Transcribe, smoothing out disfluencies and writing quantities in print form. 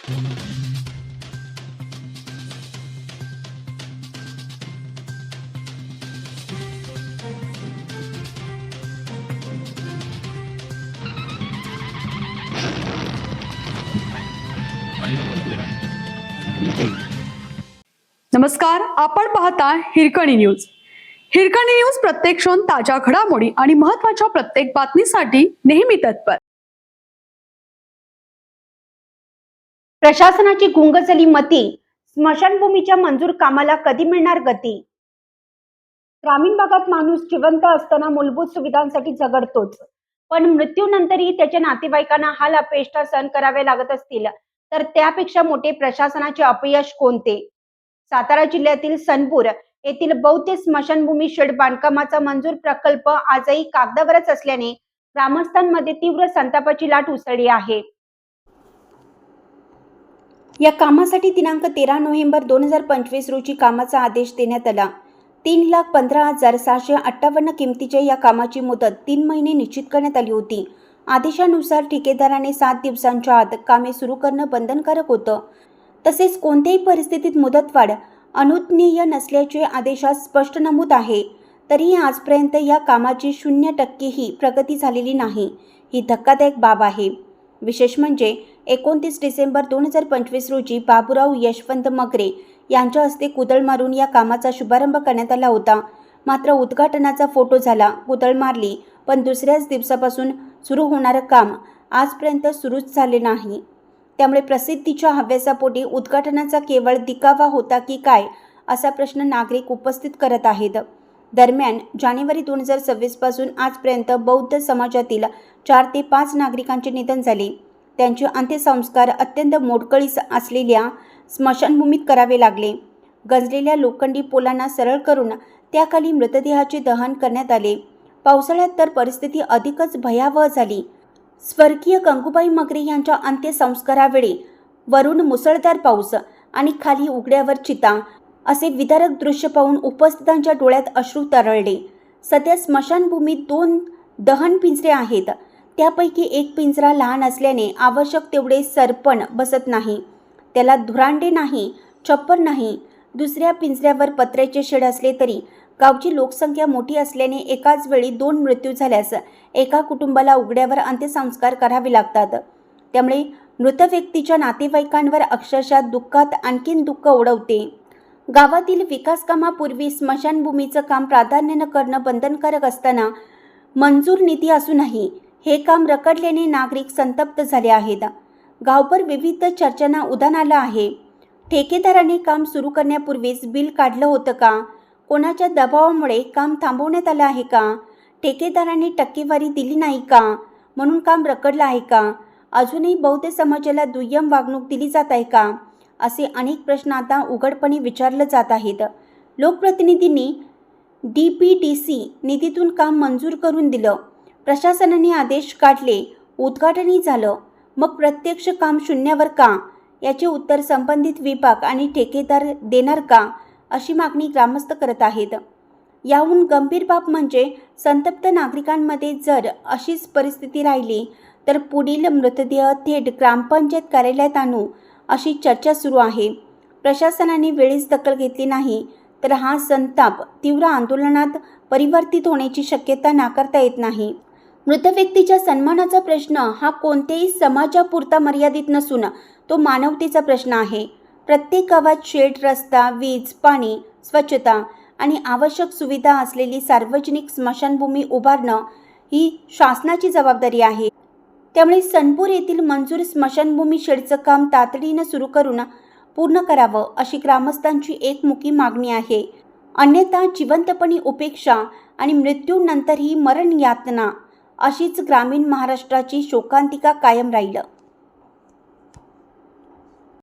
नमस्कार, आपण पाहता हिरकणी न्यूज. हिरकणी न्यूज प्रत्येक क्षण ताज्या घडामोडी आणि महत्त्वाच्या प्रत्येक बातमीसाठी नेहमी तत्पर. प्रशासनाची गुंगजली मती, स्मशानभूमीच्या मंजूर कामाला कधी मिळणार गती? ग्रामीण भागात माणूस जिवंत असताना मूलभूत सुविधांसाठी झगडतोच, पण मृत्यूनंतरही त्याच्या नातेवाईकांना हाल अपेष्टा सहन करावे लागत असतील तर त्यापेक्षा मोठे प्रशासनाचे अपयश कोणते? सातारा जिल्ह्यातील सनपूर येथील बौद्ध स्मशानभूमी शेड बांधकामाचा मंजूर प्रकल्प आजही कागदावरच असल्याने ग्रामस्थांमध्ये तीव्र संतापाची लाट उसळली आहे. या कामासाठी दिनांक 13 नोव्हेंबर 2025 रोजी कामाचा आदेश देण्यात आला. 3,15,658 किमतीच्या या कामाची मुदत 3 महिने निश्चित करण्यात आली होती. आदेशानुसार ठेकेदाराने 7 दिवसांच्या आत कामे सुरू करणं बंधनकारक होतं. तसेच कोणत्याही परिस्थितीत मुदतवाढ अनुज्ञेय नसल्याचे आदेशात स्पष्ट नमूद आहे. तरीही आजपर्यंत या कामाची 0% ही प्रगती झालेली नाही. ही धक्कादायक बाब आहे. विशेष म्हणजे 29 डिसेंबर 2025 रोजी बाबूराव यशवंत मगरे यांच्या हस्ते कुदळ मारून या कामाचा शुभारंभ करण्यात आला होता. मात्र उद्घाटनाचा फोटो झाला, कुदळ मारली, पण दुसऱ्याच दिवसापासून सुरू होणारं काम आजपर्यंत सुरूच झाले नाही. त्यामुळे प्रसिद्धीच्या हव्यासापोटी उद्घाटनाचा केवळ दिखावा होता की काय, असा प्रश्न नागरिक उपस्थित करत आहेत. दरम्यान जानेवारी 2026 पासून आजपर्यंत बौद्ध समाजातील 4 ते 5 नागरिकांचे निधन झाले. त्यांचे अंत्यसंस्कार अत्यंत मोडकळीस असलेल्या स्मशानभूमीत करावे लागले. गंजलेल्या लोखंडी पोलांना सरळ करून त्याखाली मृतदेहाचे दहन करण्यात आले. पावसाळ्यात तर परिस्थिती अधिकच भयावह झाली. स्वर्गीय गंगूबाई मगरे यांच्या अंत्यसंस्कारावेळी वरून मुसळधार पाऊस आणि खाली उघड्यावर चिता असे विदारक दृश्य पाहून उपस्थितांच्या डोळ्यात अश्रू तरळले. सध्या स्मशानभूमीत 2 दहन पिंजरे आहेत. त्यापैकी एक पिंजरा लहान असल्याने आवश्यक तेवढे सरपण बसत नाही. त्याला धुरांडे नाही, छप्पर नाही. दुसऱ्या पिंजऱ्यावर पत्र्याचे शेड असले तरी गावची लोकसंख्या मोठी असल्याने एकाच वेळी 2 मृत्यू झाल्यास एका कुटुंबाला उघड्यावर अंत्यसंस्कार करावे लागतात. त्यामुळे मृत व्यक्तीच्या नातेवाईकांवर अक्षरशः दुःखात आणखीन दुःख ओढवते. गावातील विकास कामापूर्वी स्मशानभूमीचं काम प्राधान्यानं करणं बंधनकारक असताना मंजूर निधी असूनही हे काम रखडल्याने नागरिक संतप्त झाले आहेत. गावभर विविध चर्चांना उधाण आलं आहे. ठेकेदाराने काम सुरू करण्यापूर्वीच बिल काढलं होतं का? कोणाच्या दबावामुळे काम थांबवण्यात आलं आहे का? ठेकेदाराने टक्केवारी दिली नाही का म्हणून काम रखडलं आहे का? अजूनही बौद्ध समाजाला दुय्यम वागणूक दिली जात आहे का? असे अनेक प्रश्न आता उघडपणे विचारले जात आहेत. लोकप्रतिनिधींनी DPDC निधीतून काम मंजूर करून दिलं. प्रशासनाने आदेश काढले, उद्घाटनही झालं. मग प्रत्यक्ष काम शून्यावर का? याचे उत्तर संबंधित विभाग आणि ठेकेदार देणार का, अशी मागणी ग्रामस्थ करत आहेत. याहून गंभीर बाब म्हणजे संतप्त नागरिकांमध्ये जर अशीच परिस्थिती राहिली तर पुढील मृतदेह थेट ग्रामपंचायत कार्यालयात आणू, अशी चर्चा सुरू आहे. प्रशासनाने वेळीच दखल घेतली नाही तर हा संताप तीव्र आंदोलनात परिवर्तित होण्याची शक्यता नाकारता येत नाही. मृत व्यक्तीच्या सन्मानाचा प्रश्न हा कोणत्याही समाजापुरता मर्यादित नसून तो मानवतेचा प्रश्न आहे. प्रत्येक गावात शेड, रस्ता, वीज, पाणी, स्वच्छता आणि आवश्यक सुविधा असलेली सार्वजनिक स्मशानभूमी उभारणं ही शासनाची जबाबदारी आहे. त्यामुळे सनपूर येथील मंजूर स्मशानभूमी शेडचं काम तातडीनं सुरू करून पूर्ण करावं, अशी ग्रामस्थांची एकमुखी मागणी आहे. अन्यथा जिवंतपणी उपेक्षा आणि मृत्यूनंतरही मरण यातना अशीच ग्रामीण महाराष्ट्राची शोकांतिका कायम राहील.